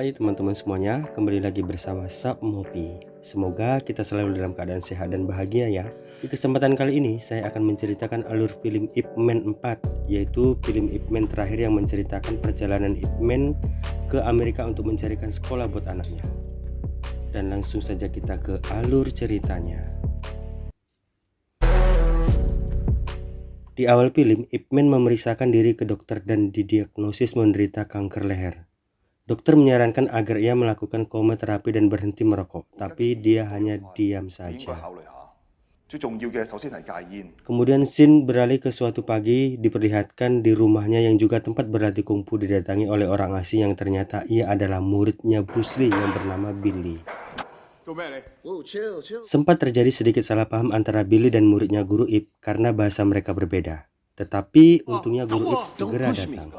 Hai teman-teman semuanya, kembali lagi bersama Sap Mopi. Semoga kita selalu dalam keadaan sehat dan bahagia ya. Di kesempatan kali ini saya akan menceritakan alur film Ip Man 4, yaitu film Ip Man terakhir yang menceritakan perjalanan Ip Man ke Amerika untuk mencarikan sekolah buat anaknya. Dan langsung saja kita ke alur ceritanya. Di awal film, Ip Man memeriksakan diri ke dokter dan didiagnosis menderita kanker leher. Dokter menyarankan agar ia melakukan koma terapi dan berhenti merokok, tapi dia hanya diam saja. Kemudian scene beralih ke suatu pagi, diperlihatkan di rumahnya yang juga tempat berlatih kungfu didatangi oleh orang asing yang ternyata ia adalah muridnya Bruce Lee yang bernama Billy. Sempat terjadi sedikit salah paham antara Billy dan muridnya Guru Ip karena bahasa mereka berbeda. Tetapi untungnya Guru Ip segera datang.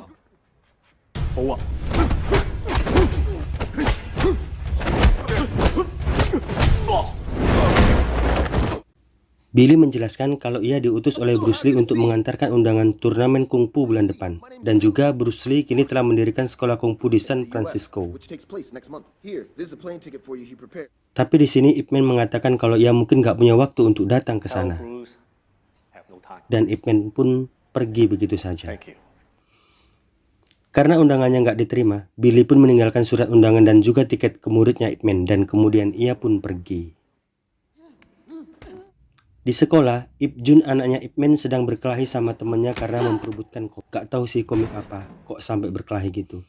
Billy menjelaskan kalau ia diutus oleh Bruce Lee untuk mengantarkan undangan turnamen kungfu bulan depan. Dan juga Bruce Lee kini telah mendirikan sekolah kungfu di San Francisco. Tapi di sini Ip Man mengatakan kalau ia mungkin gak punya waktu untuk datang ke sana. Dan Ip Man pun pergi begitu saja. Karena undangannya gak diterima, Billy pun meninggalkan surat undangan dan juga tiket ke muridnya Ip Man. Dan kemudian ia pun pergi. Di sekolah, Ip Jun anaknya Ip Man sedang berkelahi sama temannya karena memperebutkan komik. Gak tahu sih komik apa, kok sampai berkelahi gitu.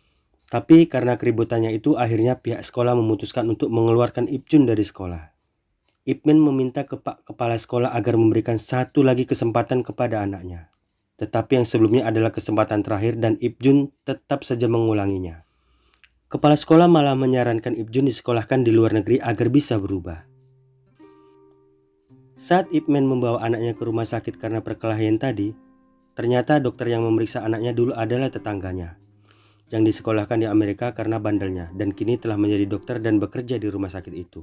Tapi karena keributannya itu, akhirnya pihak sekolah memutuskan untuk mengeluarkan Ip Jun dari sekolah. Ip Man meminta ke Pak Kepala Sekolah agar memberikan satu lagi kesempatan kepada anaknya. Tetapi yang sebelumnya adalah kesempatan terakhir dan Ip Jun tetap saja mengulanginya. Kepala sekolah malah menyarankan Ip Jun disekolahkan di luar negeri agar bisa berubah. Saat Ip Man membawa anaknya ke rumah sakit karena perkelahian tadi, ternyata dokter yang memeriksa anaknya dulu adalah tetangganya, yang disekolahkan di Amerika karena bandelnya, dan kini telah menjadi dokter dan bekerja di rumah sakit itu.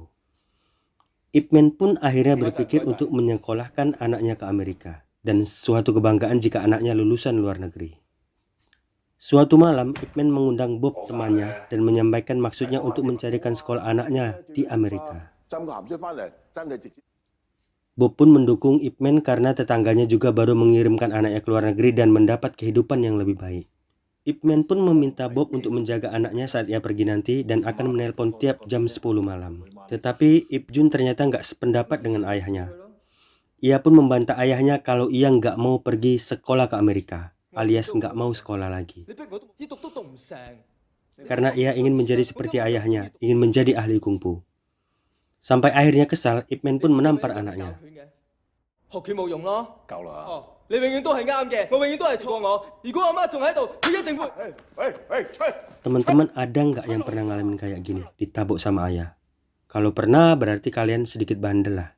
Ip Man pun akhirnya berpikir untuk menyekolahkan anaknya ke Amerika, dan suatu kebanggaan jika anaknya lulusan luar negeri. Suatu malam, Ip Man mengundang Bob temannya dan menyampaikan maksudnya untuk mencarikan sekolah anaknya di Amerika. Bob pun mendukung Ip Man karena tetangganya juga baru mengirimkan anaknya ke luar negeri dan mendapat kehidupan yang lebih baik. Ip Man pun meminta Bob untuk menjaga anaknya saat ia pergi nanti dan akan menelpon tiap jam 10 malam. Tetapi Ip Jun ternyata nggak sependapat dengan ayahnya. Ia pun membantah ayahnya kalau ia nggak mau pergi sekolah ke Amerika, alias nggak mau sekolah lagi. Karena ia ingin menjadi seperti ayahnya, ingin menjadi ahli kungfu. Sampai akhirnya kesal, Ip Man pun menampar anaknya. Teman-teman, ada nggak yang pernah ngalamin kayak gini, ditabuk sama ayah? Kalau pernah, berarti kalian sedikit bandel lah.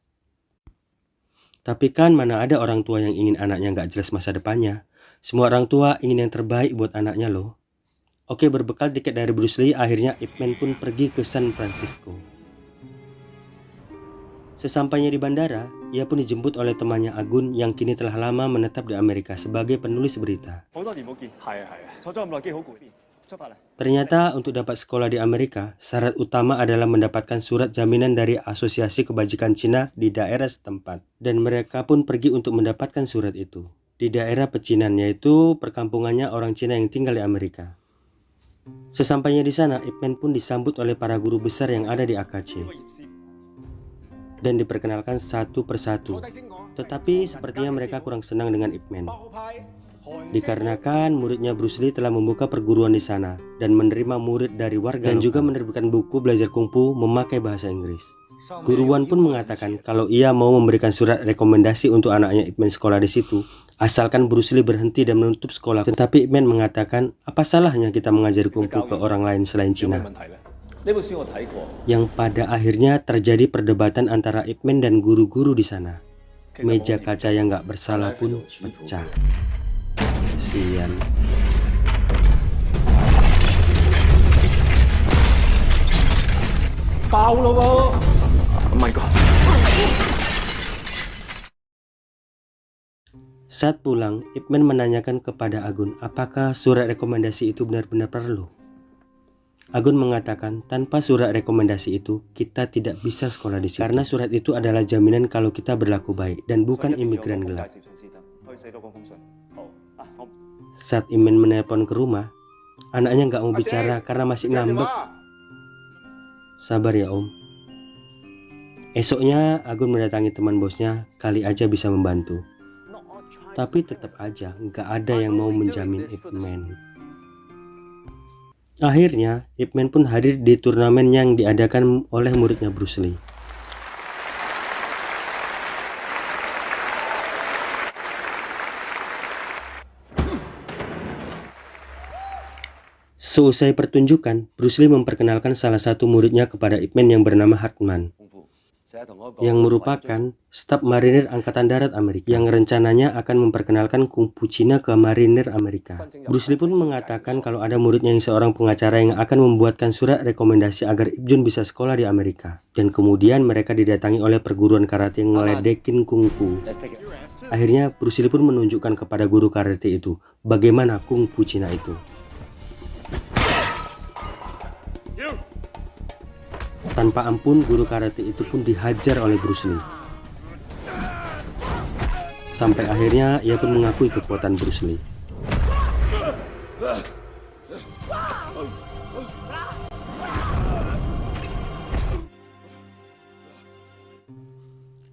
Tapi kan mana ada orang tua yang ingin anaknya nggak jelas masa depannya. Semua orang tua ingin yang terbaik buat anaknya loh. Oke, berbekal tiket dari Bruce Lee, akhirnya Ip Man pun pergi ke San Francisco. Sesampainya di bandara, ia pun dijemput oleh temannya Agun yang kini telah lama menetap di Amerika sebagai penulis berita. Ternyata untuk dapat sekolah di Amerika, syarat utama adalah mendapatkan surat jaminan dari Asosiasi Kebajikan Cina di daerah setempat. Dan mereka pun pergi untuk mendapatkan surat itu. Di daerah pecinan, yaitu perkampungannya orang Cina yang tinggal di Amerika. Sesampainya di sana, Ip Man pun disambut oleh para guru besar yang ada di AKC. Dan diperkenalkan satu persatu. Tetapi sepertinya mereka kurang senang dengan Ip Man. Dikarenakan muridnya Bruce Lee telah membuka perguruan di sana dan menerima murid dari warga dan juga menerbitkan buku belajar kungfu memakai bahasa Inggris. Guruan pun mengatakan kalau ia mau memberikan surat rekomendasi untuk anaknya Ip Man sekolah di situ, asalkan Bruce Lee berhenti dan menutup sekolah. Tetapi Ip Man mengatakan, apa salahnya kita mengajari kungfu ke orang lain selain Cina? Yang pada akhirnya terjadi perdebatan antara Ip Man dan guru-guru di sana. Meja kaca yang gak bersalah pun pecah. Kasian. Oh my god. Saat pulang, Ip Man menanyakan kepada Agun apakah surat rekomendasi itu benar-benar perlu. Agun mengatakan tanpa surat rekomendasi itu kita tidak bisa sekolah di sini karena surat itu adalah jaminan kalau kita berlaku baik dan bukan imigran gelap. Saat Imen menelpon ke rumah, anaknya nggak mau bicara karena masih ngambek. Sabar ya om. Esoknya Agun mendatangi teman bosnya, kali aja bisa membantu. Tapi tetap aja nggak ada yang mau menjamin Ip Man. Akhirnya Ip Man pun hadir di turnamen yang diadakan oleh muridnya Bruce Lee. Seusai pertunjukan, Bruce Lee memperkenalkan salah satu muridnya kepada Ip Man yang bernama Hartman, yang merupakan staf marinir Angkatan Darat Amerika yang rencananya akan memperkenalkan kungfu Cina ke marinir Amerika. Bruce Lee pun mengatakan kalau ada muridnya yang seorang pengacara yang akan membuatkan surat rekomendasi agar Ip Jun bisa sekolah di Amerika. Dan kemudian mereka didatangi oleh perguruan karate yang ngeledekin kungfu. Akhirnya Bruce Lee pun menunjukkan kepada guru karate itu bagaimana kungfu Cina itu. Tanpa ampun, guru karate itu pun dihajar oleh Bruce Lee. Sampai akhirnya ia pun mengakui kekuatan Bruce Lee.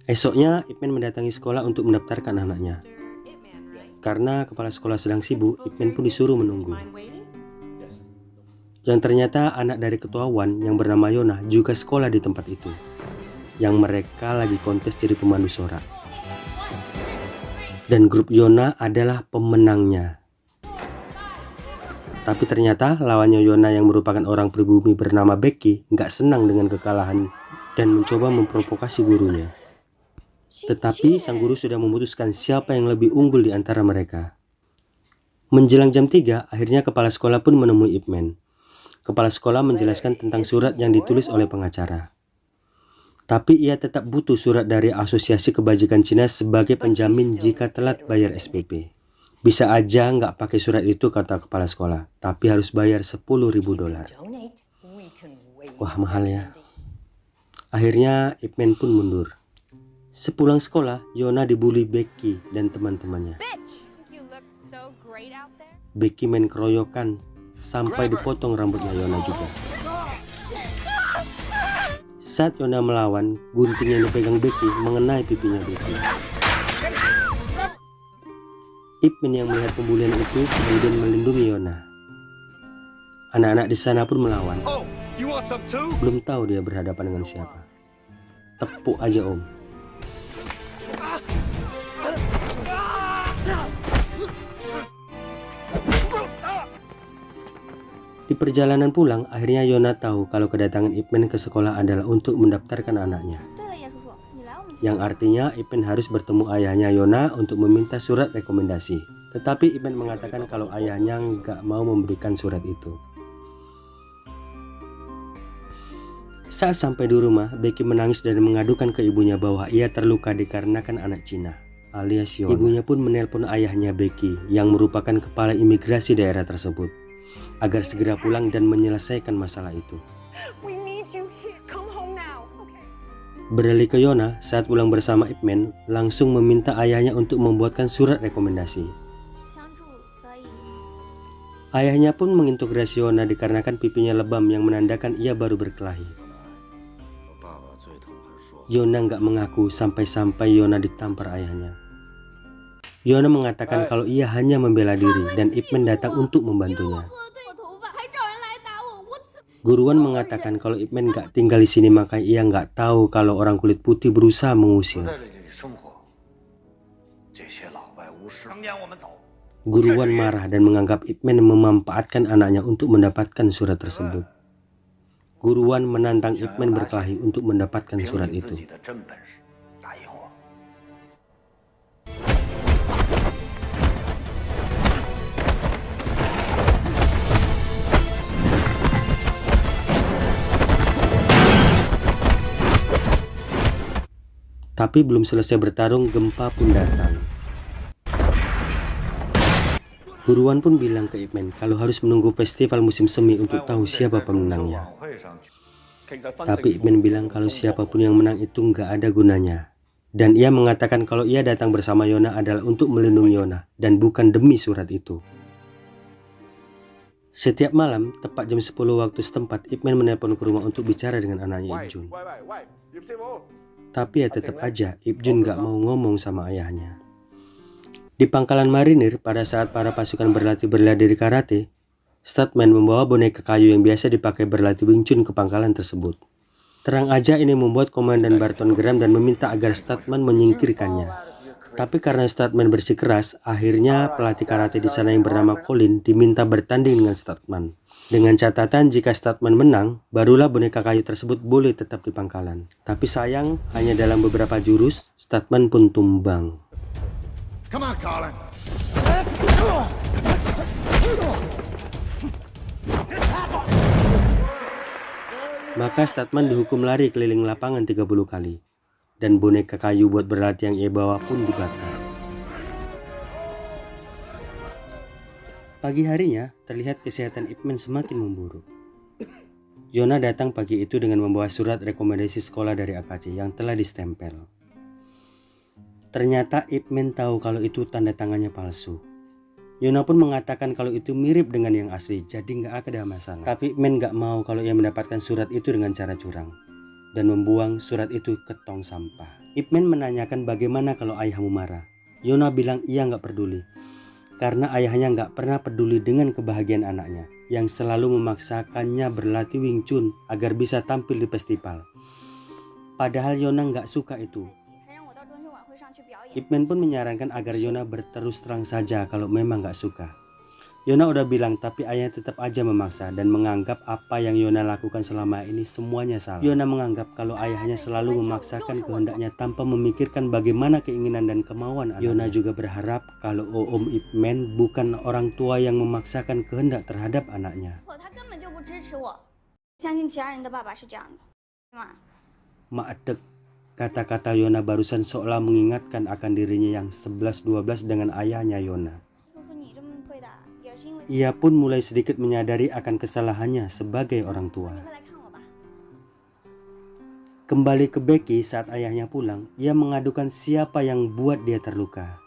Esoknya, Ip Man mendatangi sekolah untuk mendaftarkan anaknya. Karena kepala sekolah sedang sibuk, Ip Man pun disuruh menunggu. Yang ternyata anak dari ketua Wan yang bernama Yona juga sekolah di tempat itu. Yang mereka lagi kontes jadi pemandu sorak. Dan grup Yona adalah pemenangnya. Tapi ternyata lawannya Yona yang merupakan orang pribumi bernama Becky nggak senang dengan kekalahan dan mencoba memprovokasi gurunya. Tetapi sang guru sudah memutuskan siapa yang lebih unggul di antara mereka. Menjelang jam 3, akhirnya kepala sekolah pun menemui Ip Man. Kepala sekolah menjelaskan tentang surat yang ditulis oleh pengacara. Tapi ia tetap butuh surat dari Asosiasi Kebajikan Cina sebagai penjamin jika telat bayar SPP. Bisa aja nggak pakai surat itu, kata kepala sekolah, tapi harus bayar $10.000. Wah, mahal ya. Akhirnya Ip Man pun mundur. Sepulang sekolah, Yona dibully Becky dan teman-temannya. Becky main keroyokan sampai dipotong rambutnya Yona juga. Saat Yona melawan, gunting yang dipegang Becky mengenai pipinya Becky. Ip Man yang melihat pembulian itu kemudian melindungi Yona. Anak-anak di sana pun melawan. Belum tahu dia berhadapan dengan siapa. Tepuk aja om. Di perjalanan pulang, akhirnya Yona tahu kalau kedatangan Ip Man ke sekolah adalah untuk mendaftarkan anaknya. Yang artinya Ip Man harus bertemu ayahnya Yona untuk meminta surat rekomendasi. Tetapi Ip Man mengatakan kalau ayahnya nggak mau memberikan surat itu. Saat sampai di rumah, Becky menangis dan mengadukan ke ibunya bahwa ia terluka dikarenakan anak Cina, alias Yona. Ibunya pun menelpon ayahnya Becky yang merupakan kepala imigrasi daerah tersebut, agar segera pulang dan menyelesaikan masalah itu. Beralih ke Yona, saat pulang bersama Ip Man, langsung meminta ayahnya untuk membuatkan surat rekomendasi. Ayahnya pun menginterogasi Yona dikarenakan pipinya lebam yang menandakan ia baru berkelahi. Yona nggak mengaku sampai-sampai Yona ditampar ayahnya. Yona mengatakan kalau ia hanya membela diri dan Ip Man datang untuk membantunya. Guruan mengatakan kalau Ip Man nggak tinggal di sini, makanya ia nggak tahu kalau orang kulit putih berusaha mengusir. Guruan marah dan menganggap Ip Man memanfaatkan anaknya untuk mendapatkan surat tersebut. Guruan menantang Ip Man berkelahi untuk mendapatkan surat itu. Tapi belum selesai bertarung, gempa pun datang. Guruan pun bilang ke Ip Man kalau harus menunggu festival musim semi untuk tahu siapa pemenangnya. Tapi Ip Man bilang kalau siapapun yang menang itu nggak ada gunanya. Dan ia mengatakan kalau ia datang bersama Yona adalah untuk melindungi Yona dan bukan demi surat itu. Setiap malam, tepat jam 10 waktu setempat, Ip Man menelpon ke rumah untuk bicara dengan anaknya Ip Jun. Tapi ya tetap aja, Ip Jun gak mau ngomong sama ayahnya. Di pangkalan marinir, pada saat para pasukan berlatih bela diri karate, Statman membawa boneka kayu yang biasa dipakai berlatih Wing Chun ke pangkalan tersebut. Terang aja ini membuat Komandan Barton geram dan meminta agar Statman menyingkirkannya. Tapi karena Statman bersikeras, akhirnya pelatih karate di sana yang bernama Colin diminta bertanding dengan Statman. Dengan catatan jika Statman menang, barulah boneka kayu tersebut boleh tetap di pangkalan. Tapi sayang, hanya dalam beberapa jurus, Statman pun tumbang. Come on, Colin. Maka Statman dihukum lari keliling lapangan 30 kali. Dan boneka kayu buat berlatih yang ia bawa pun dibakar. Pagi harinya, terlihat kesehatan Ip Man semakin memburuk. Yona datang pagi itu dengan membawa surat rekomendasi sekolah dari AKC yang telah distempel. Ternyata Ip Man tahu kalau itu tanda tangannya palsu. Yona pun mengatakan kalau itu mirip dengan yang asli, jadi nggak ada masalah. Tapi Ip Man nggak mau kalau ia mendapatkan surat itu dengan cara curang dan membuang surat itu ke tong sampah. Ip Man menanyakan bagaimana kalau ayahmu marah. Yona bilang ia nggak peduli, karena ayahnya nggak pernah peduli dengan kebahagiaan anaknya, yang selalu memaksakannya berlatih Wing Chun agar bisa tampil di festival. Padahal Yona nggak suka itu. Ip Man pun menyarankan agar Yona berterus terang saja kalau memang nggak suka. Yona udah bilang tapi ayahnya tetap aja memaksa dan menganggap apa yang Yona lakukan selama ini semuanya salah. Yona menganggap kalau ayahnya selalu memaksakan kehendaknya tanpa memikirkan bagaimana keinginan dan kemauan anaknya. Yona juga berharap kalau Om Ip Man bukan orang tua yang memaksakan kehendak terhadap anaknya. Maedek, kata-kata Yona barusan seolah mengingatkan akan dirinya yang 11-12 dengan ayahnya Yona. Ia pun mulai sedikit menyadari akan kesalahannya sebagai orang tua. Kembali ke Becky saat ayahnya pulang, ia mengadukan siapa yang buat dia terluka.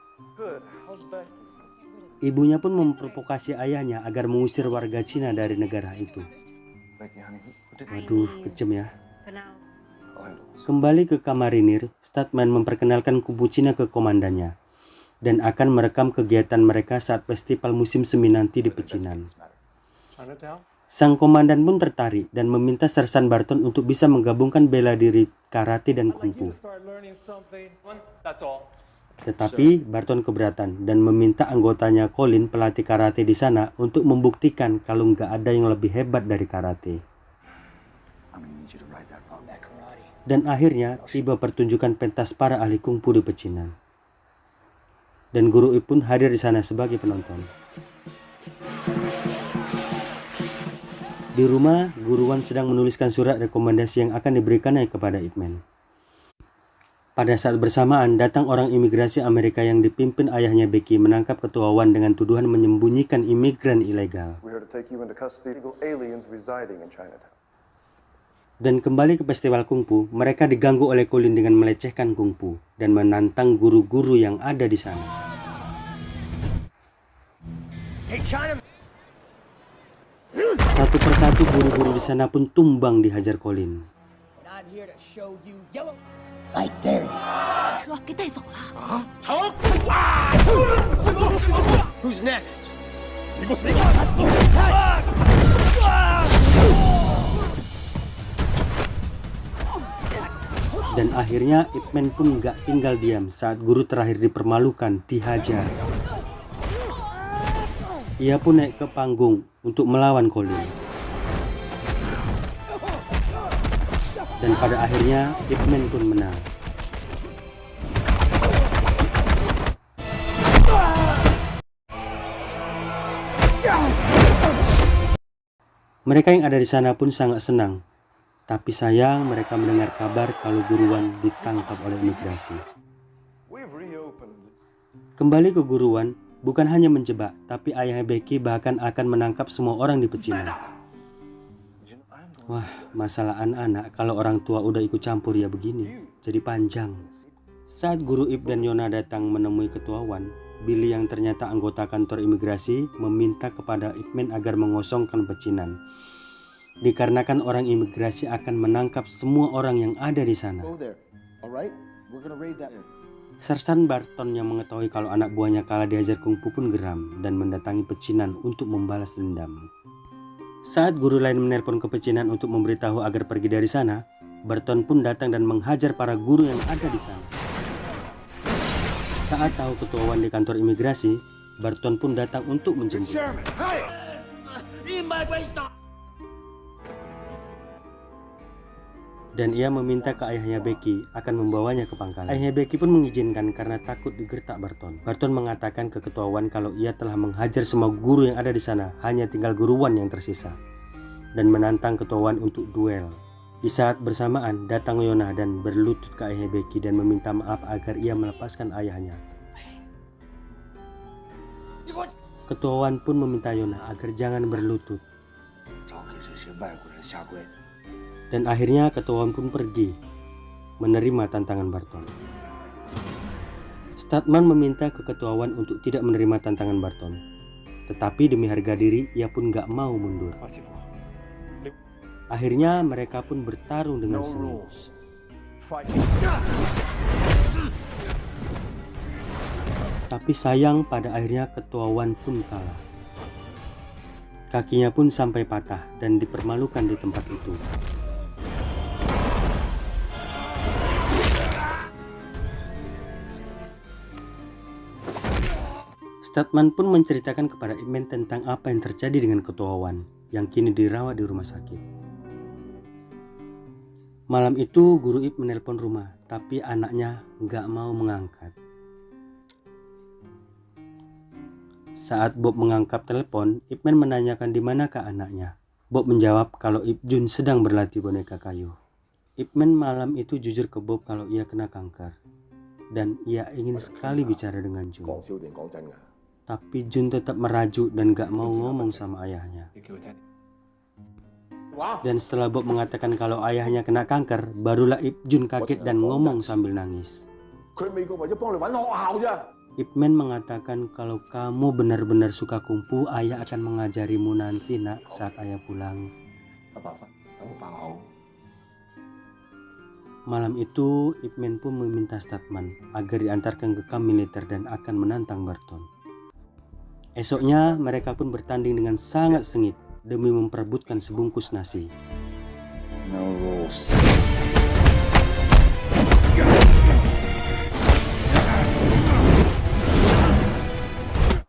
Ibunya pun memprovokasi ayahnya agar mengusir warga Cina dari negara itu. Waduh, kejam ya. Kembali ke Kamarinir, Statman memperkenalkan kubu Cina ke komandannya dan akan merekam kegiatan mereka saat festival musim semi nanti di pecinan. Sang komandan pun tertarik dan meminta Sersan Barton untuk bisa menggabungkan bela diri karate dan kungfu. Tetapi Barton keberatan dan meminta anggotanya Colin, pelatih karate di sana, untuk membuktikan kalau nggak ada yang lebih hebat dari karate. Dan akhirnya tiba pertunjukan pentas para ahli kungfu di pecinan. Dan guru Ip pun hadir di sana sebagai penonton. Di rumah, guruan sedang menuliskan surat rekomendasi yang akan diberikannya kepada Ip Man. Pada saat bersamaan, datang orang imigrasi Amerika yang dipimpin ayahnya Becky menangkap ketua Wan dengan tuduhan menyembunyikan imigran ilegal. Dan kembali ke festival kungfu, mereka diganggu oleh Colin dengan melecehkan kungfu dan menantang guru-guru yang ada di sana. Satu persatu guru-guru di sana pun tumbang dihajar Colin. Who's next? Dan akhirnya Ip Man pun gak tinggal diam saat guru terakhir dipermalukan, dihajar. Ia pun naik ke panggung untuk melawan Colin. Dan pada akhirnya Ip Man pun menang. Mereka yang ada di sana pun sangat senang. Tapi sayang mereka mendengar kabar kalau guruan ditangkap oleh imigrasi. Kembali ke guruan, Bukan hanya menjebak, tapi ayahnya Becky bahkan akan menangkap semua orang di pecinan. Wah, masalah anak-anak kalau orang tua udah ikut campur ya begini, jadi panjang. Saat guru Ip dan Yona datang menemui ketua Wan, Billy yang ternyata anggota kantor imigrasi meminta kepada Ip Man agar mengosongkan pecinan. Dikarenakan orang imigrasi akan menangkap semua orang yang ada di sana. Go there. All right? We're gonna raid that. Sersan Barton yang mengetahui kalau anak buahnya kalah diajar kungfu pun geram dan mendatangi pecinan untuk membalas dendam. Saat guru lain menelpon ke pecinan untuk memberitahu agar pergi dari sana, Barton pun datang dan menghajar para guru yang ada di sana. Saat tahu ketua Wan di kantor imigrasi, Barton pun datang untuk menjemput. Chairman, hey! Dan ia meminta ke ayahnya Becky akan membawanya ke pangkalan. Ayahnya Becky pun mengizinkan karena takut digertak Barton. Barton mengatakan ke ketua Wan kalau ia telah menghajar semua guru yang ada di sana, hanya tinggal guru Wan yang tersisa, dan menantang ketua Wan untuk duel. Di saat bersamaan datang Yona dan berlutut ke ayahnya Becky dan meminta maaf agar ia melepaskan ayahnya. Ketua Wan pun meminta Yona agar jangan berlutut. Dan akhirnya ketua Wan pun pergi menerima tantangan Barton. Statman meminta ke ketua Wan untuk tidak menerima tantangan Barton, tetapi demi harga diri ia pun gak mau mundur. Akhirnya mereka pun bertarung dengan sengit. Tapi sayang pada akhirnya ketua Wan pun kalah. Kakinya pun sampai patah dan dipermalukan di tempat itu. Statman pun menceritakan kepada Ip Man tentang apa yang terjadi dengan ketua Wan yang kini dirawat di rumah sakit. Malam itu guru Ip menelpon rumah, tapi anaknya nggak mau mengangkat. Saat Bob mengangkat telepon, Ip Man menanyakan di manakah anaknya. Bob menjawab kalau Ip Jun sedang berlatih boneka kayu. Ip Man malam itu jujur ke Bob kalau ia kena kanker, dan ia ingin sekali bicara dengan Jun. Tapi Jun tetap merajuk dan gak mau ngomong sama ayahnya. Dan setelah Bob mengatakan kalau ayahnya kena kanker, barulah Ip Jun kaget dan ngomong sambil nangis. Ip Man mengatakan kalau kamu benar-benar suka kungfu, ayah akan mengajarimu nanti nak saat ayah pulang. Malam itu Ip Man pun meminta Statman agar diantarkan ke kamp militer dan akan menantang Barton. Esoknya mereka pun bertanding dengan sangat sengit demi memperebutkan sebungkus nasi. No rules.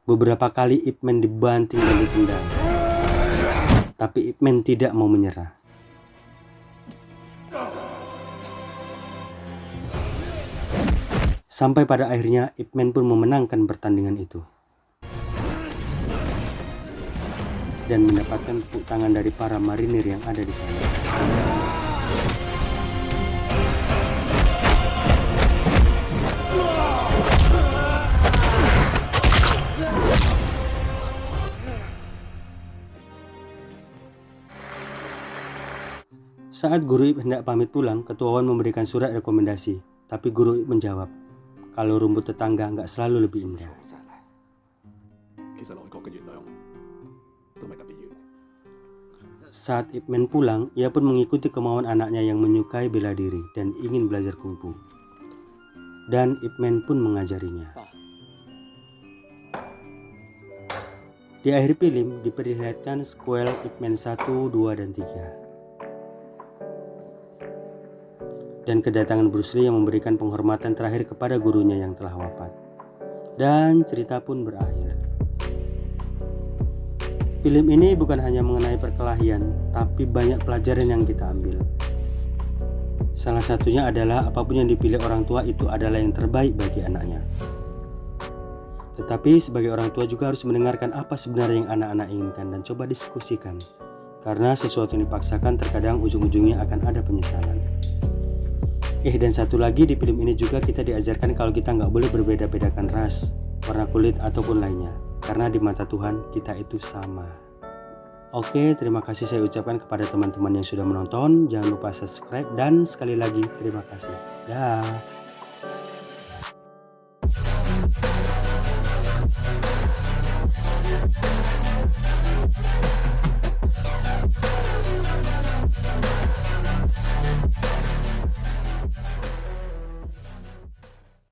Beberapa kali Ip Man dibanting dan ditendang, tapi Ip Man tidak mau menyerah. Sampai pada akhirnya Ip Man pun memenangkan pertandingan itu dan mendapatkan tepuk tangan dari para marinir yang ada di sana. Saat guru Ip hendak pamit pulang, ketua Wan memberikan surat rekomendasi, tapi guru Ip menjawab kalau rumput tetangga nggak selalu lebih indah. Saat Ip Man pulang, ia pun mengikuti kemauan anaknya yang menyukai bela diri dan ingin belajar kungfu. Dan Ip Man pun mengajarinya. Di akhir film diperlihatkan sequel Ip Man 1, 2, dan 3. Dan kedatangan Bruce Lee yang memberikan penghormatan terakhir kepada gurunya yang telah wafat. Dan cerita pun berakhir. Film ini bukan hanya mengenai perkelahian, tapi banyak pelajaran yang kita ambil. Salah satunya adalah apapun yang dipilih orang tua itu adalah yang terbaik bagi anaknya. Tetapi sebagai orang tua juga harus mendengarkan apa sebenarnya yang anak-anak inginkan dan coba diskusikan. Karena sesuatu yang dipaksakan terkadang ujung-ujungnya akan ada penyesalan. Dan satu lagi, di film ini juga kita diajarkan kalau kita nggak boleh berbeda-bedakan ras. warna kulit ataupun lainnya. Karena di mata Tuhan kita itu sama. Oke, terima kasih saya ucapkan kepada teman-teman yang sudah menonton. Jangan lupa subscribe dan sekali lagi terima kasih. Dah.